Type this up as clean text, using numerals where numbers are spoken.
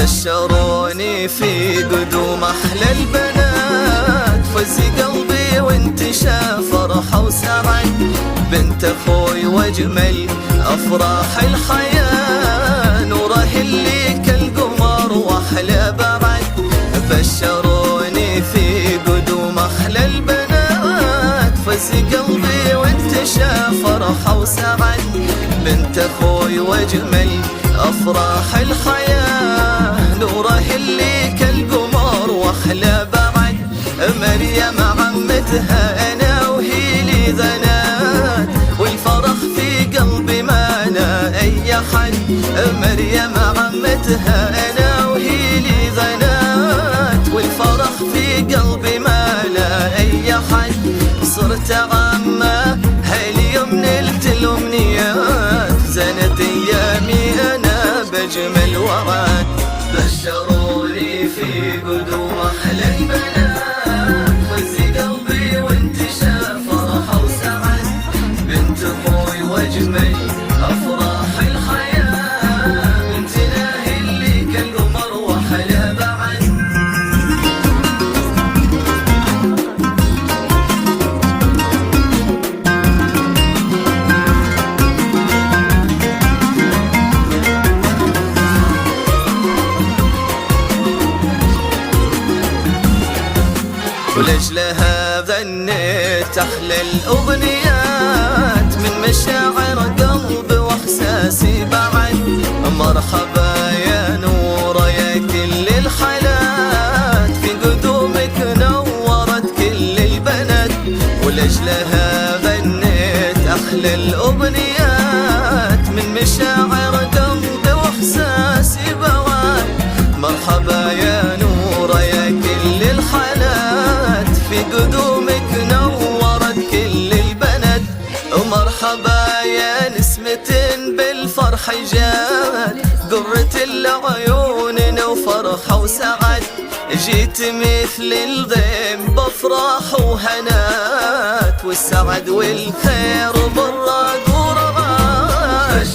بشروني في قدوم احلى البنات، فز قلبي وانتشى فرحة وسعد، بنت اخوي واجمل افراح الحياة، نوره اللي كالقمر واحلى بعد. بشروني في قدوم احلى البنات، فز قلبي وانتشى فرحة وسعد، بنت اخوي واجمل افراح الحياة، نوره اللي كالقمر واحلى بعد. مريم عمتها انا وهي لي ذنات، والفرح في قلبي ما لا اي حد. مريم عمتها انا وهي لي ذنات، والفرح في قلبي ما لا اي حد. صرت عمه هاليوم نلت الامنيات، زنت ايامي انا بجمل وعد. بشروني في قدوم احلى البنات، فز قلبي وانتشى فرحة وسعد، بنت اخوي واجمل افراح الحياة، بنتنا اللي كالقمر واحلى بعد. ولأجلها ذنيت أحلى الأغنيات، من مشاعر قلب وإحساسي بعد. مرحبا يا نورة يا كل الحالات، في قدومك نورت كل البنات. ولأجلها غنيت أحلى الأغنيات، من مشاعر قلب وإحساسي بعد. مرحبا يا نورة يا كل الحالات، في قدومك نورت كل البنات. ومرحبا يا نسمة بالفرح جات، قرة العيون وفرحة وسعد. جيت مثل الضيم بفرح وهنات، والسعد والخير بالراد ورغاد.